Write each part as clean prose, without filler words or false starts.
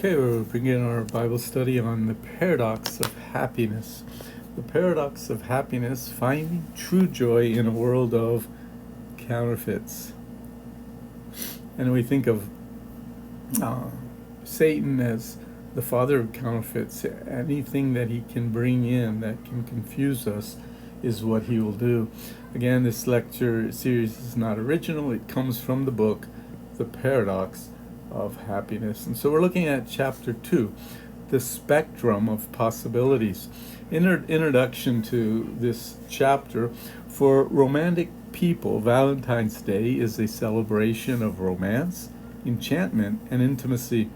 Okay, we're beginning our Bible study on the paradox of happiness. The paradox of happiness, finding true joy in a world of counterfeits. And we think of Satan as the father of counterfeits. Anything that he can bring in that can confuse us is what he will do. Again, this lecture series is not original. It comes from the book, The Paradox of Happiness. And so we're looking at chapter 2, the spectrum of possibilities. Introduction to this chapter. For romantic people, Valentine's Day is a celebration of romance, enchantment, and intimacy.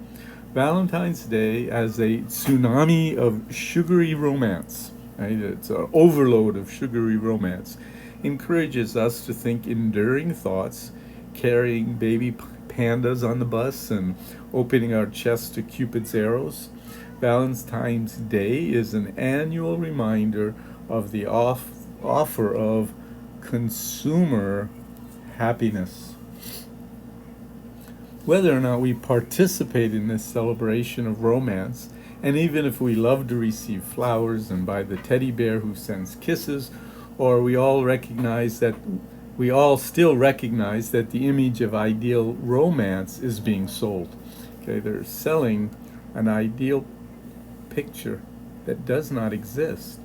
Valentine's Day as a tsunami of sugary romance, right? It's an overload of sugary romance, encourages us to think enduring thoughts, carrying baby pandas on the bus and opening our chests to Cupid's arrows. Valentine's Day is an annual reminder of the offer of consumer happiness. Whether or not we participate in this celebration of romance, and even if we love to receive flowers and buy the teddy bear who sends kisses, or we all still recognize that the image of ideal romance is being sold. Okay, they're selling an ideal picture that does not exist.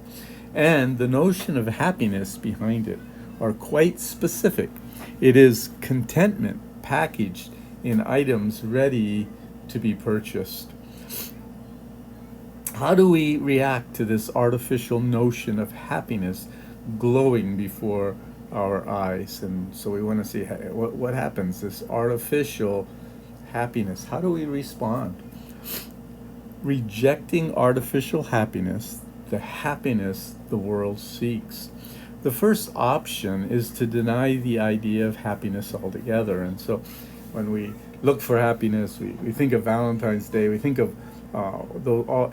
And the notion of happiness behind it are quite specific. It is contentment packaged in items ready to be purchased. How do we react to this artificial notion of happiness glowing before our eyes? And so we want to see what happens, this artificial happiness. How do we respond? Rejecting artificial happiness, the happiness the world seeks. The first option is to deny the idea of happiness altogether. And so when we look for happiness, we think of Valentine's Day, we think of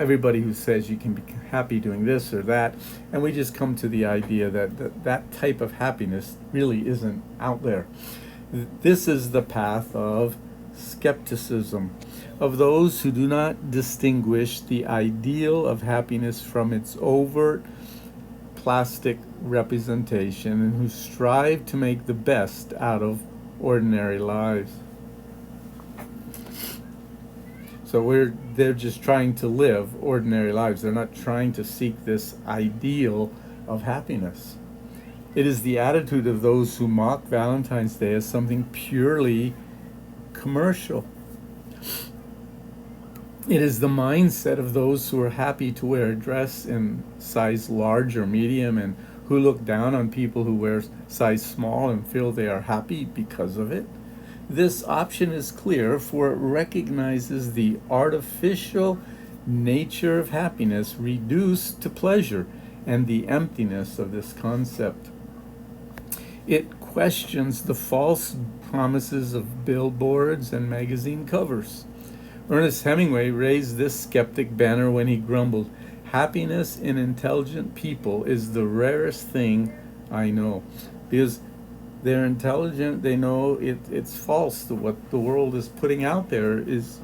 everybody who says you can be happy doing this or that, and we just come to the idea that type of happiness really isn't out there. This is the path of skepticism, of those who do not distinguish the ideal of happiness from its overt plastic representation, and who strive to make the best out of ordinary lives. So they're just trying to live ordinary lives. They're not trying to seek this ideal of happiness. It is the attitude of those who mock Valentine's Day as something purely commercial. It is the mindset of those who are happy to wear a dress in size large or medium, and who look down on people who wear size small and feel they are happy because of it. This option is clear, for it recognizes the artificial nature of happiness reduced to pleasure and the emptiness of this concept. It questions the false promises of billboards and magazine covers. Ernest Hemingway raised this skeptic banner when he grumbled, "Happiness in intelligent people is the rarest thing I know." Because they're intelligent, they know it's false. What the world is putting out there is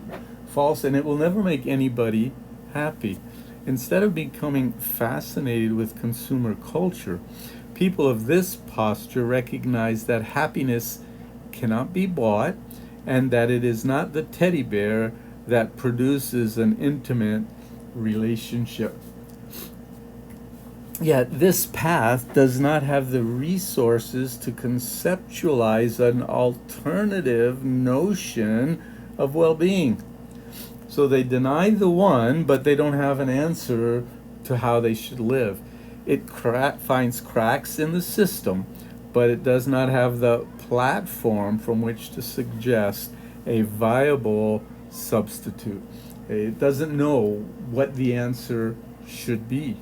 false, and it will never make anybody happy. Instead of becoming fascinated with consumer culture, people of this posture recognize that happiness cannot be bought, and that it is not the teddy bear that produces an intimate relationship. Yet this path does not have the resources to conceptualize an alternative notion of well-being. So they deny the one, but they don't have an answer to how they should live. It finds cracks in the system, but it does not have the platform from which to suggest a viable substitute. It doesn't know what the answer should be.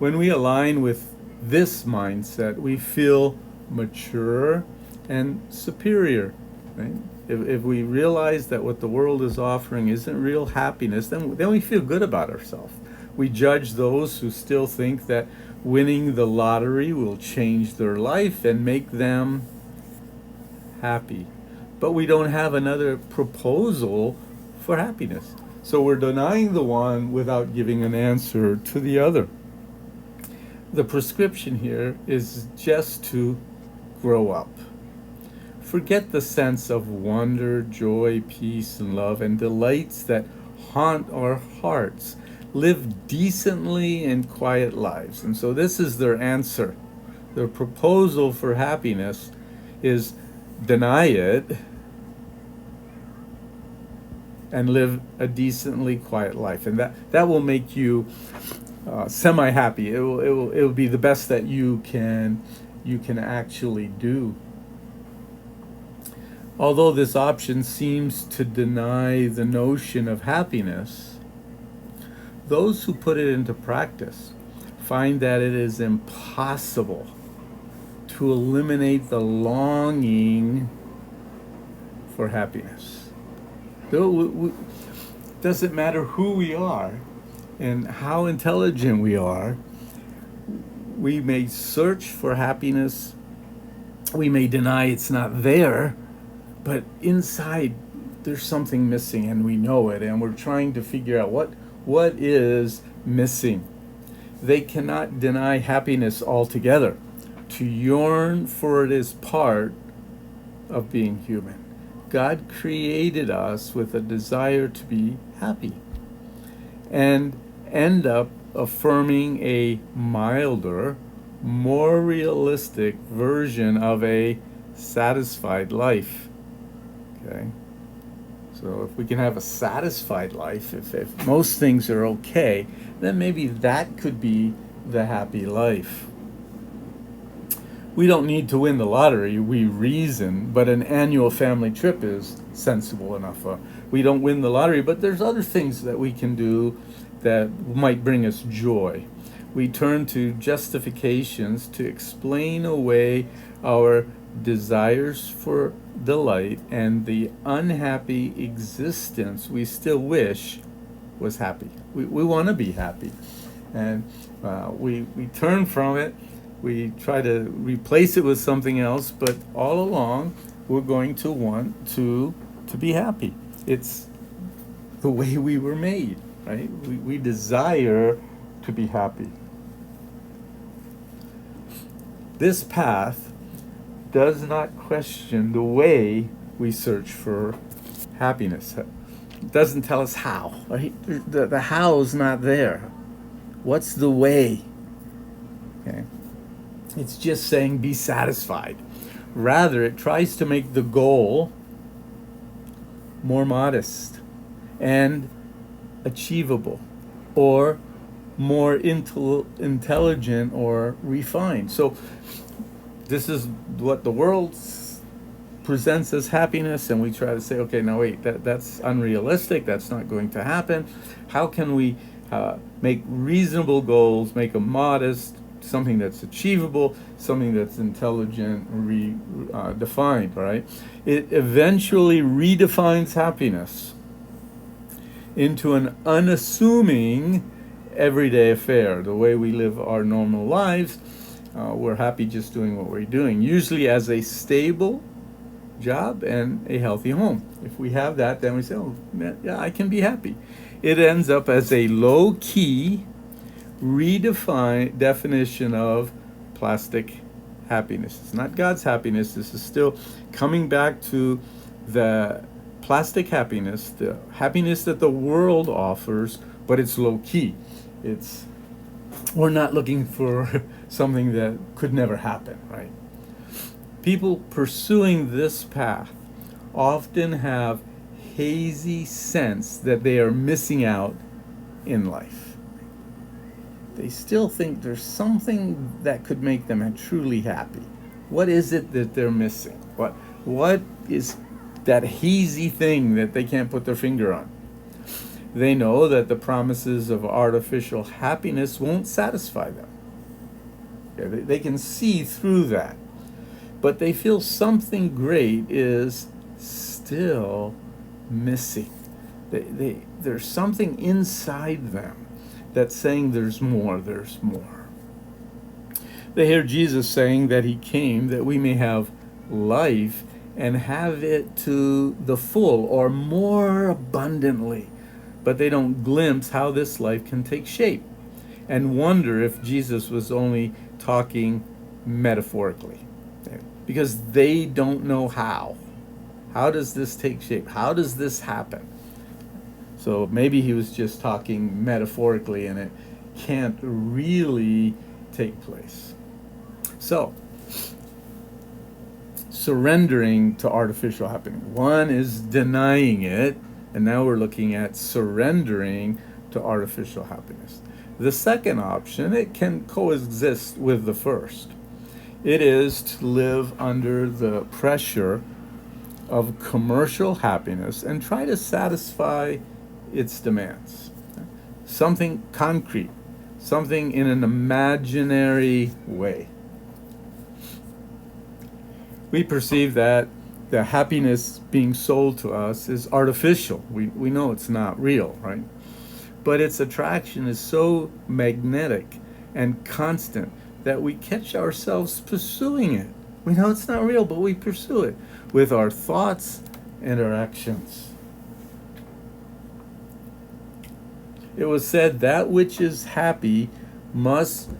When we align with this mindset, we feel mature and superior. Right? If we realize that what the world is offering isn't real happiness, then we feel good about ourselves. We judge those who still think that winning the lottery will change their life and make them happy. But we don't have another proposal for happiness. So we're denying the one without giving an answer to the other. The prescription here is just to grow up. Forget the sense of wonder, joy, peace, and love, and delights that haunt our hearts. Live decently and quiet lives. And so this is their answer. Their proposal for happiness is deny it and live a decently quiet life. And that will make you semi-happy. It will be the best that you can actually do. Although this option seems to deny the notion of happiness, those who put it into practice find that it is impossible to eliminate the longing for happiness. Doesn't matter who we are and how intelligent we are, we may search for happiness, we may deny it's not there, but inside there's something missing and we know it, and we're trying to figure out what is missing. They cannot deny happiness altogether. To yearn for it is part of being human. God created us with a desire to be happy, and end up affirming a milder, more realistic version of a satisfied life. Okay? So if we can have a satisfied life, if most things are okay, then maybe that could be the happy life. We don't need to win the lottery, we reason, but an annual family trip is sensible enough. We don't win the lottery, but there's other things that we can do that might bring us joy. We turn to justifications to explain away our desires for delight and the unhappy existence we still wish was happy. We want to be happy, and we turn from it. We try to replace it with something else, but all along we're going to want to be happy. It's the way we were made, right? We desire to be happy. This path does not question the way we search for happiness. It doesn't tell us how, right? The how's not there. What's the way? Okay. It's just saying be satisfied. Rather, it tries to make the goal more modest and achievable, or more intelligent or refined. So this is what the world presents as happiness, and we try to say, okay, now wait, that's unrealistic, that's not going to happen. How can we make reasonable goals, make them modest, something that's achievable, something that's intelligent, defined, right? It eventually redefines happiness into an unassuming everyday affair, the way we live our normal lives. We're happy just doing what we're doing, usually as a stable job and a healthy home. If we have that, then we say, oh, man, yeah, I can be happy. It ends up as a low-key, redefined definition of plastic happiness. It's not God's happiness. This is still coming back to the plastic happiness, the happiness that the world offers, but it's low-key. We're not looking for something that could never happen, right? People pursuing this path often have hazy sense that they are missing out in life. They still think there's something that could make them truly happy. What is it that they're missing? What is that hazy thing that they can't put their finger on? They know that the promises of artificial happiness won't satisfy them. They can see through that. But they feel something great is still missing. There's something inside them that's saying there's more. They hear Jesus saying that he came that we may have life and have it to the full or more abundantly, but they don't glimpse how this life can take shape and wonder if Jesus was only talking metaphorically, because they don't know how. How does this take shape? How does this happen? So maybe he was just talking metaphorically and it can't really take place. So, surrendering to artificial happiness. One is denying it, and now we're looking at surrendering to artificial happiness. The second option, it can coexist with the first. It is to live under the pressure of commercial happiness and try to satisfy its demands. Something concrete, something in an imaginary way. We perceive that the happiness being sold to us is artificial. We know it's not real, right? But its attraction is so magnetic and constant that we catch ourselves pursuing it. We know it's not real, but we pursue it with our thoughts and our actions. It was said that which is happy must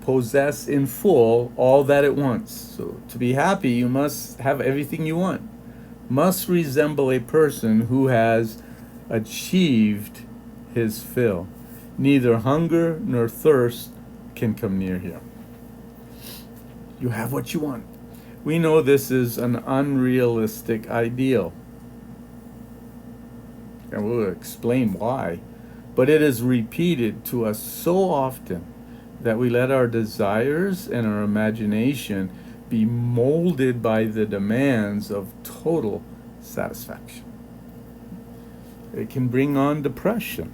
possess in full all that it wants. So to be happy, you must have everything you want. Must resemble a person who has achieved his fill. Neither hunger nor thirst can come near here. You have what you want. We know this is an unrealistic ideal, and we'll explain why. But it is repeated to us so often that we let our desires and our imagination be molded by the demands of total satisfaction. It can bring on depression.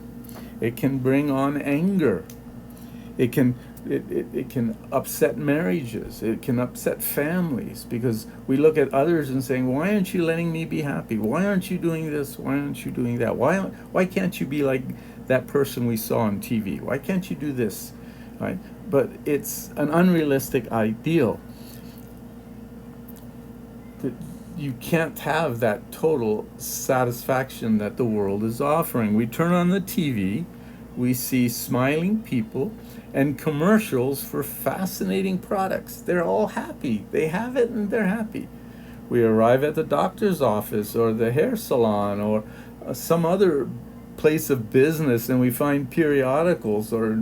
It can bring on anger. It can upset marriages. It can upset families, because we look at others and saying, why aren't you letting me be happy? Why aren't you doing this? Why aren't you doing that? Why can't you be like that person we saw on TV? Why can't you do this? Right? But it's an unrealistic ideal. You can't have that total satisfaction that the world is offering. We turn on the TV, we see smiling people and commercials for fascinating products. They're all happy. They have it and they're happy. We arrive at the doctor's office or the hair salon or some other place of business, and we find periodicals or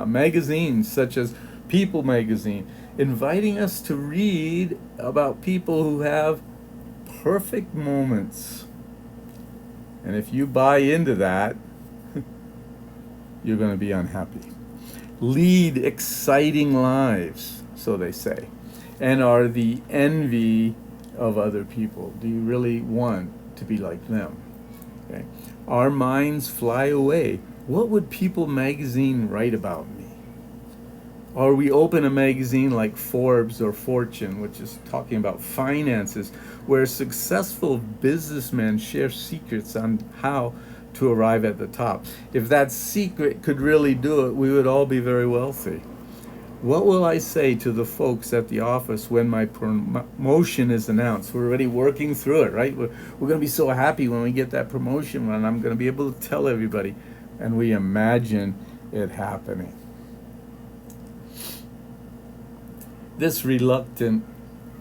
magazines such as People magazine inviting us to read about people who have perfect moments. And if you buy into that, you're going to be unhappy. Lead exciting lives, so they say, and are the envy of other people. Do you really want to be like them? Okay. Our minds fly away. What would People magazine write about me? Or we open a magazine like Forbes or Fortune, which is talking about finances, where successful businessmen share secrets on how to arrive at the top. If that secret could really do it, we would all be very wealthy. What will I say to the folks at the office when my promotion is announced? We're already working through it, right? We're going to be so happy when we get that promotion, and I'm going to be able to tell everybody. And we imagine it happening. This reluctant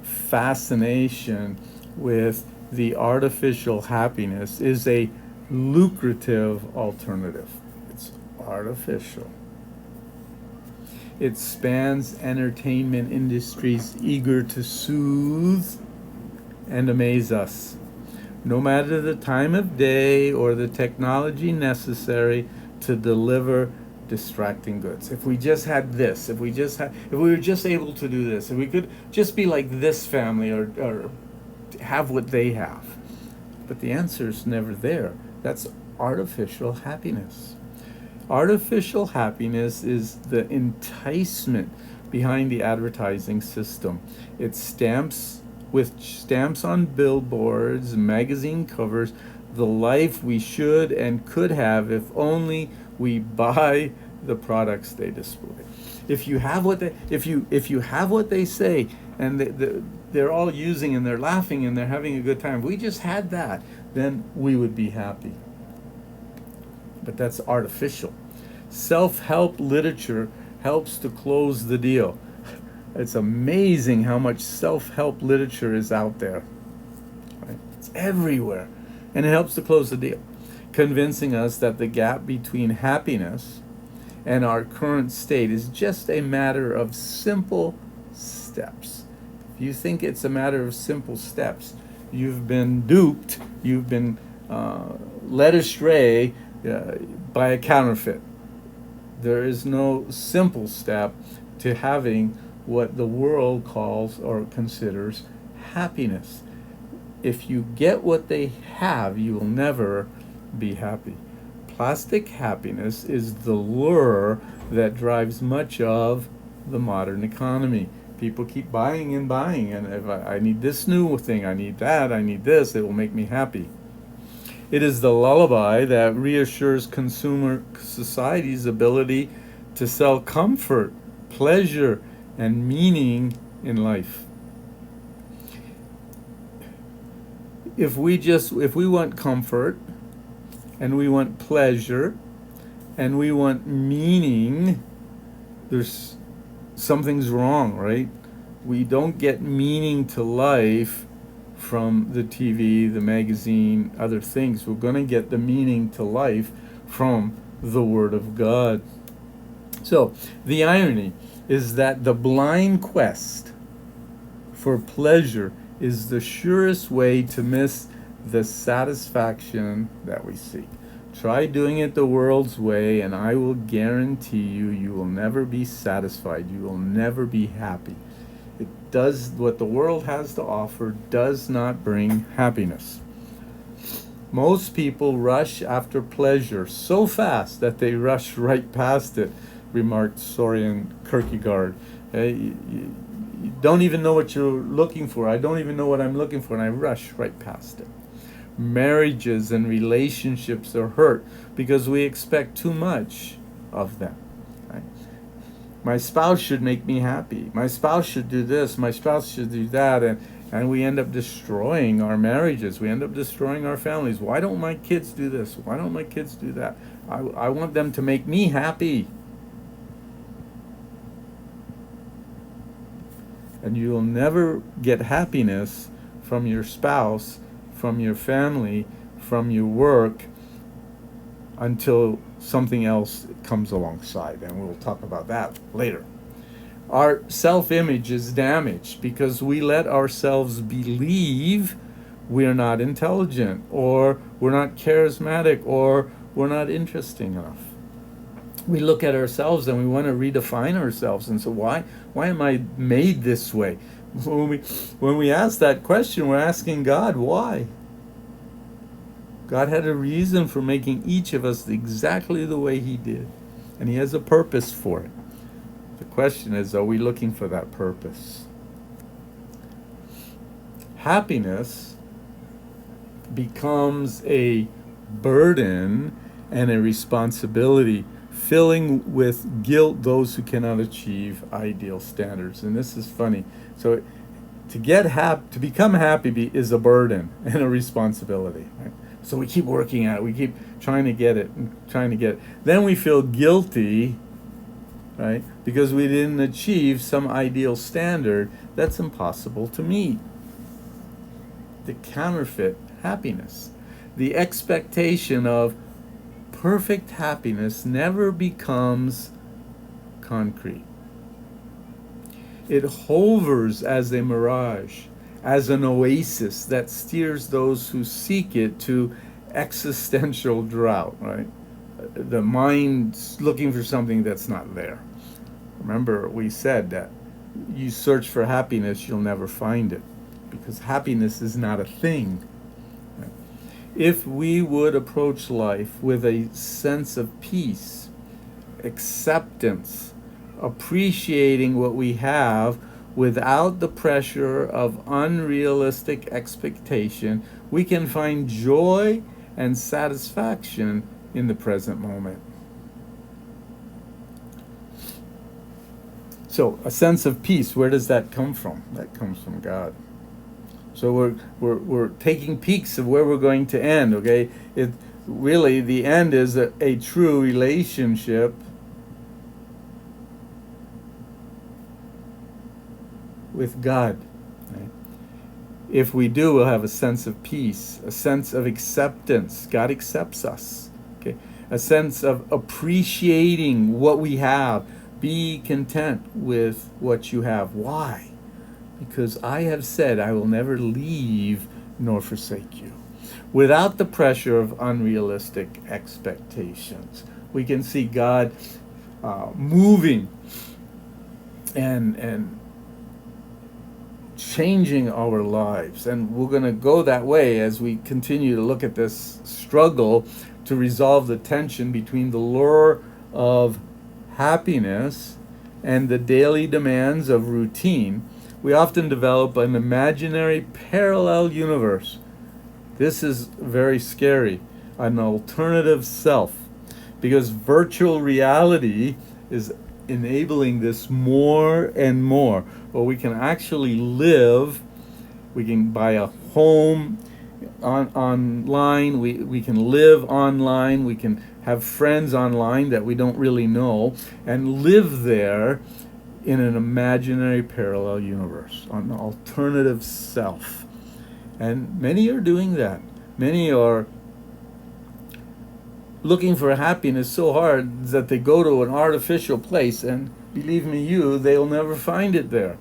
fascination with the artificial happiness is a lucrative alternative. It's artificial. It spans entertainment industries eager to soothe and amaze us. No matter the time of day or the technology necessary to deliver distracting goods. If we just had this, if we were just able to do this, if we could just be like this family or have what they have. But the answer is never there. That's artificial happiness. Artificial happiness is the enticement behind the advertising system. It stamps on billboards, magazine covers, the life we should and could have if only we buy the products they display. If you have what they say, and they're all using and they're laughing and they're having a good time. If we just had that, then we would be happy. But that's artificial. Self-help literature helps to close the deal. It's amazing how much self-help literature is out there. Right? It's everywhere. And it helps to close the deal, convincing us that the gap between happiness and our current state is just a matter of simple steps. If you think it's a matter of simple steps, you've been duped, you've been led astray by a counterfeit. There is no simple step to having what the world calls or considers happiness. If you get what they have, you will never be happy. Plastic happiness is the lure that drives much of the modern economy. People keep buying and buying, and if I need this new thing, I need that, I need this, it will make me happy. It is the lullaby that reassures consumer society's ability to sell comfort, pleasure, and meaning in life. If we want comfort, and we want pleasure, and we want meaning, there's something's wrong, right? We don't get meaning to life from the TV, the magazine, other things. We're going to get the meaning to life from the Word of God. So, the irony is that the blind quest for pleasure is the surest way to miss the satisfaction that we seek. Try doing it the world's way, and I will guarantee you, you will never be satisfied. You will never be happy. It does what the world has to offer does not bring happiness. Most people rush after pleasure so fast that they rush right past it, remarked Soren Kierkegaard. You don't even know what you're looking for. I don't even know what I'm looking for, and I rush right past it. Marriages and relationships are hurt because we expect too much of them. Right? My spouse should make me happy. My spouse should do this. My spouse should do that. And we end up destroying our marriages. We end up destroying our families. Why don't my kids do this? Why don't my kids do that? I want them to make me happy. And you will never get happiness from your spouse, from your family, from your work, until something else comes alongside. And we'll talk about that later. Our self-image is damaged because we let ourselves believe we're not intelligent, or we're not charismatic, or we're not interesting enough. We look at ourselves and we want to redefine ourselves, and so why am I made this way? When we ask that question, we're asking God why. God had a reason for making each of us exactly the way He did, and He has a purpose for it. The question is, are we looking for that purpose? Happiness becomes a burden and a responsibility, filling with guilt those who cannot achieve ideal standards. And this is funny. So to become happy is a burden and a responsibility. Right? So we keep working at it. We keep trying to get it and trying to get it. Then we feel guilty, right? Because we didn't achieve some ideal standard that's impossible to meet. The counterfeit happiness. The expectation of perfect happiness never becomes concrete. It hovers as a mirage, as an oasis that steers those who seek it to existential drought, right? The mind's looking for something that's not there. Remember, we said that you search for happiness, you'll never find it, because happiness is not a thing. Right? If we would approach life with a sense of peace, acceptance, appreciating what we have without the pressure of unrealistic expectation, we can find joy and satisfaction in the present moment. So a sense of peace, where does that come from? That comes from God. So we're taking peeks of where we're going to end. Okay, it really, the end is a true relationship with God. Right? If we do, we'll have a sense of peace, a sense of acceptance. God accepts us. Okay, a sense of appreciating what we have. Be content with what you have. Why? Because I have said I will never leave nor forsake you. Without the pressure of unrealistic expectations, we can see God moving and changing our lives. And we're going to go that way as we continue to look at this struggle to resolve the tension between the lure of happiness and the daily demands of routine. We often develop an imaginary parallel universe. This is very scary, an alternative self, because virtual reality is enabling this more and more. Well, we can actually live, we can buy a home online, we can live online, we can have friends online that we don't really know, and live there in an imaginary parallel universe, an alternative self. And many are doing that. Many are looking for happiness so hard that they go to an artificial place, and believe me, they'll never find it there.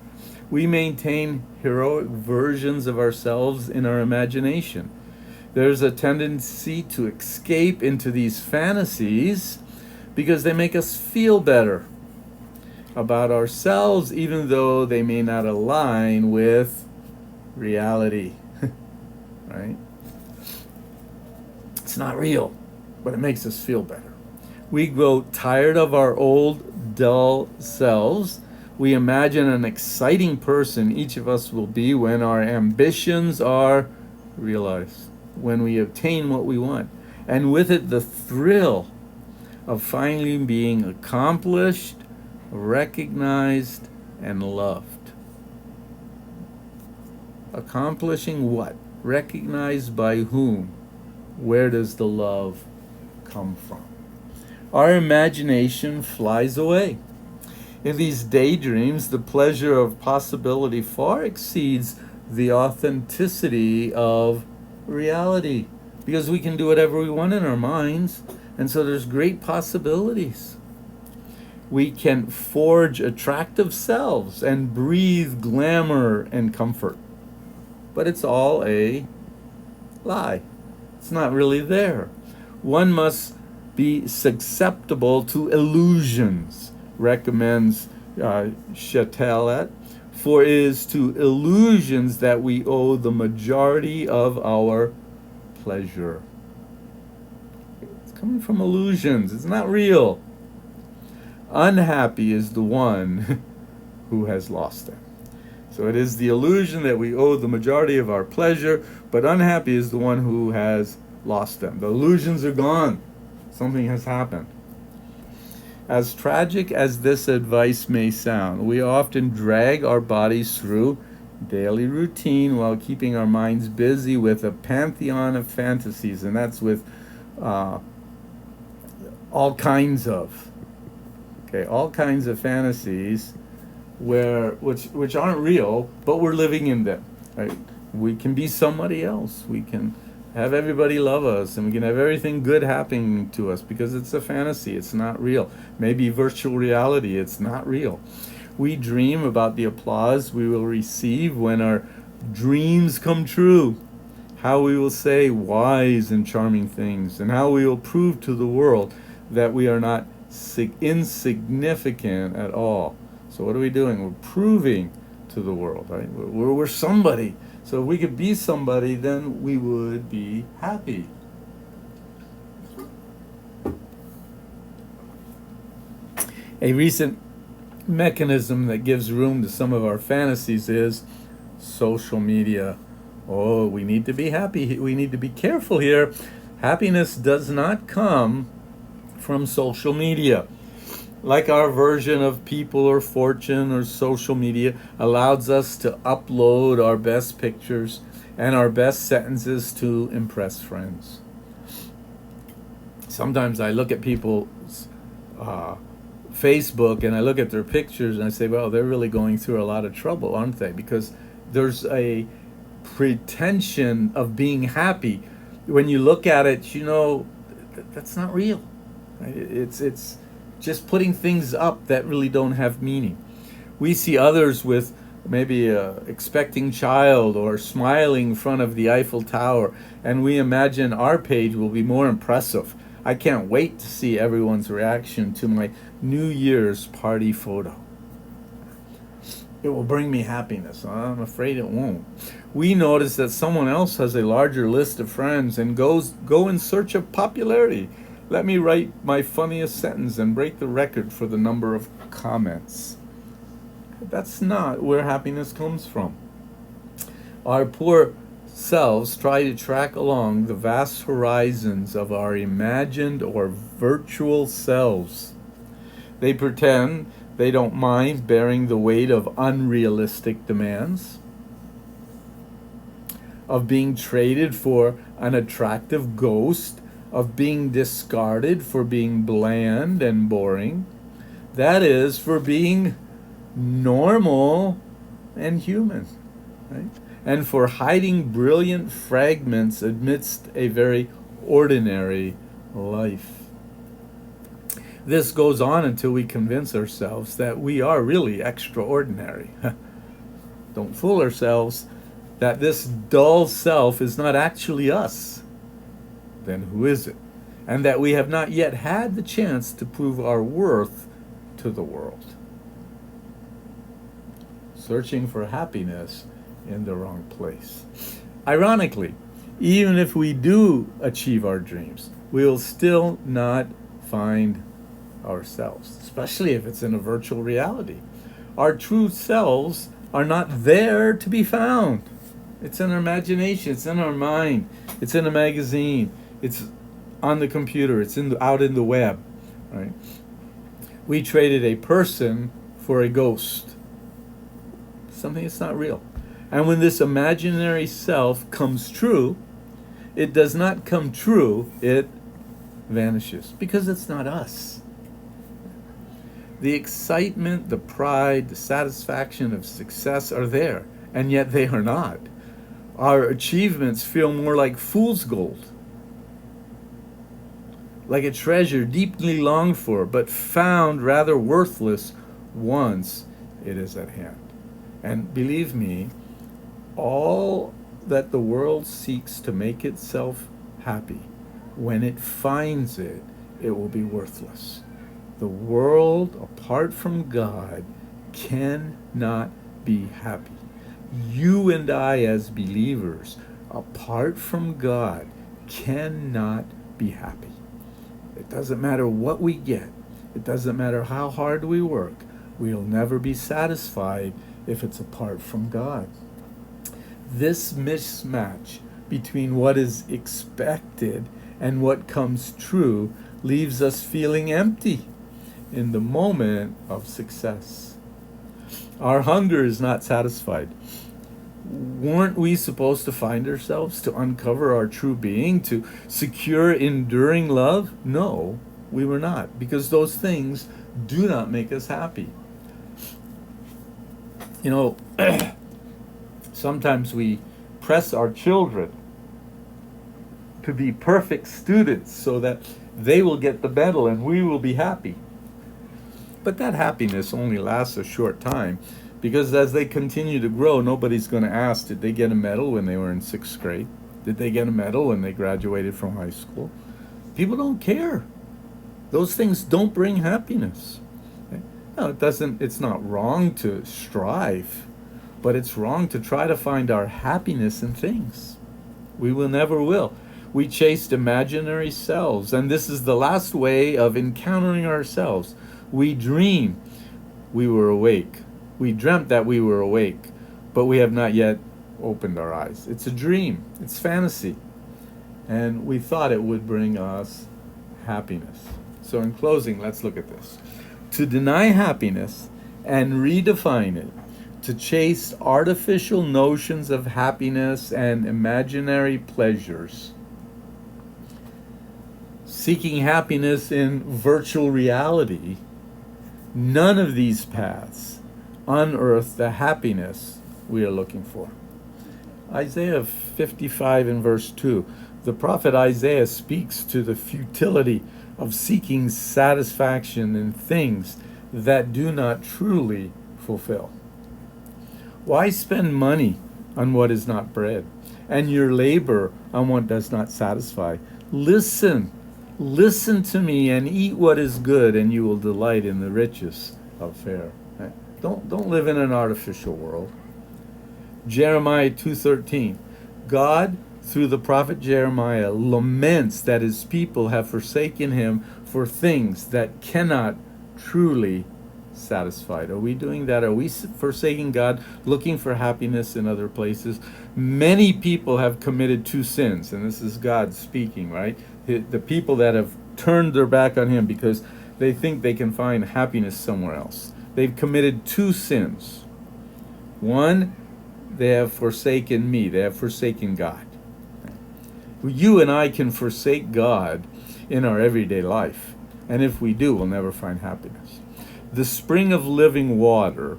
We maintain heroic versions of ourselves in our imagination. There's a tendency to escape into these fantasies because they make us feel better about ourselves, even though they may not align with reality. Right? It's not real, but it makes us feel better. We grow tired of our old, dull selves. We imagine an exciting person each of us will be when our ambitions are realized, when we obtain what we want, and with it the thrill of finally being accomplished, recognized, and loved. Accomplishing what? Recognized by whom? Where does the love come from? Our imagination flies away. In these daydreams, the pleasure of possibility far exceeds the authenticity of reality, because we can do whatever we want in our minds, and so there's great possibilities. We can forge attractive selves and breathe glamour and comfort, but it's all a lie. It's not really there. One must be susceptible to illusions, recommends Chatelet, for it is to illusions that we owe the majority of our pleasure. It's coming from illusions. It's not real. Unhappy is the one who has lost them. So it is the illusion that we owe the majority of our pleasure, but unhappy is the one who has lost them. The illusions are gone. Something has happened. As tragic as this advice may sound, we often drag our bodies through daily routine while keeping our minds busy with a pantheon of fantasies, and that's with all kinds of fantasies which aren't real, but we're living in them. Right? We can be somebody else. We can have everybody love us, and we can have everything good happening to us because it's a fantasy. It's not real. Maybe virtual reality. It's not real. We dream about the applause we will receive when our dreams come true, how we will say wise and charming things, and how we will prove to the world that we are not insignificant at all. So what are we doing? We're proving to the world, right? We're somebody. So if we could be somebody, then we would be happy. A recent mechanism that gives room to some of our fantasies is social media. Oh, we need to be happy. We need to be careful here. Happiness does not come from social media. like our version of People or Fortune or social media, allows us to upload our best pictures and our best sentences to impress friends. Sometimes I look at people's Facebook and I look at their pictures and I say, well, they're really going through a lot of trouble, aren't they? Because there's a pretension of being happy. When you look at it, that's not real. Right? It's just putting things up that really don't have meaning. We see others with maybe a expecting child or smiling in front of the Eiffel Tower, and we imagine our page will be more impressive. I can't wait to see everyone's reaction to my New Year's party photo. It will bring me happiness. I'm afraid it won't. We notice that someone else has a larger list of friends and go in search of popularity. Let me write my funniest sentence and break the record for the number of comments. That's not where happiness comes from. Our poor selves try to track along the vast horizons of our imagined or virtual selves. They pretend they don't mind bearing the weight of unrealistic demands, of being traded for an attractive ghost, of being discarded for being bland and boring. That is, for being normal and human, right? And for hiding brilliant fragments amidst a very ordinary life. This goes on until we convince ourselves that we are really extraordinary. Don't fool ourselves that this dull self is not actually us. Then who is it? And that we have not yet had the chance to prove our worth to the world. Searching for happiness in the wrong place. Ironically, even if we do achieve our dreams, we will still not find ourselves, especially if it's in a virtual reality. Our true selves are not there to be found. It's in our imagination, it's in our mind, it's in a magazine, it's on the computer, it's out in the web. Right? We traded a person for a ghost, something that's not real. And when this imaginary self comes true, it does not come true, it vanishes because it's not us. The excitement, the pride, the satisfaction of success are there, and yet they are not. Our achievements feel more like fool's gold, like a treasure deeply longed for, but found rather worthless once it is at hand. And believe me, all that the world seeks to make itself happy, when it finds it, it will be worthless. The world, apart from God, cannot be happy. You and I, as believers, apart from God, cannot be happy. It doesn't matter what we get. It doesn't matter how hard we work. We'll never be satisfied if it's apart from God. This mismatch between what is expected and what comes true leaves us feeling empty in the moment of success. Our hunger is not satisfied. Weren't we supposed to find ourselves, to uncover our true being, to secure enduring love? No, we were not, because those things do not make us happy. Sometimes we press our children to be perfect students so that they will get the medal and we will be happy. But that happiness only lasts a short time, because as they continue to grow, nobody's going to ask, did they get a medal when they were in 6th grade? Did they get a medal when they graduated from high school? People don't care. Those things don't bring happiness. No, it's not wrong to strive, but it's wrong to try to find our happiness in things. We never will. We chased imaginary selves, and this is the last way of encountering ourselves. We dream we were awake. We dreamt that we were awake, but we have not yet opened our eyes. It's a dream. It's fantasy. And we thought it would bring us happiness. So in closing, let's look at this. to deny happiness and redefine it, to chase artificial notions of happiness and imaginary pleasures, seeking happiness in virtual reality. None of these paths unearth the happiness we are looking for. Isaiah 55 and verse 2, the prophet Isaiah speaks to the futility of seeking satisfaction in things that do not truly fulfill. Why spend money on what is not bread, and your labor on what does not satisfy? Listen to me and eat what is good, and you will delight in the riches of fare. Don't live in an artificial world. Jeremiah 2:13, God, through the prophet Jeremiah, laments that his people have forsaken him for things that cannot truly satisfy. Are we doing that? Are we forsaking God, looking for happiness in other places? Many people have committed two sins, and this is God speaking, right? The people that have turned their back on him because they think they can find happiness somewhere else. They've committed two sins. One, they have forsaken me. They have forsaken God. You and I can forsake God in our everyday life. And if we do, we'll never find happiness. The spring of living water.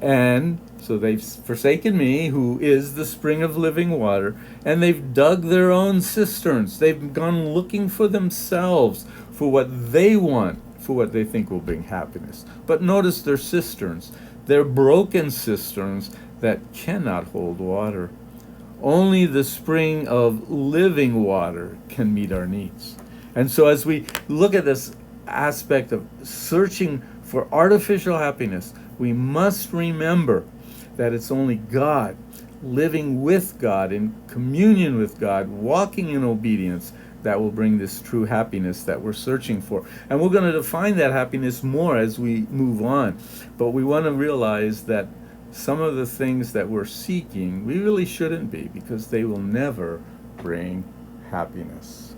And so they've forsaken me, who is the spring of living water, and they've dug their own cisterns. They've gone looking for themselves, for what they want, for what they think will bring happiness. But notice their cisterns. They're broken cisterns that cannot hold water. Only the spring of living water can meet our needs. And so as we look at this aspect of searching for artificial happiness, we must remember that it's only God, living with God, in communion with God, walking in obedience, that will bring this true happiness that we're searching for. And we're going to define that happiness more as we move on. But we want to realize that some of the things that we're seeking, we really shouldn't be, because they will never bring happiness.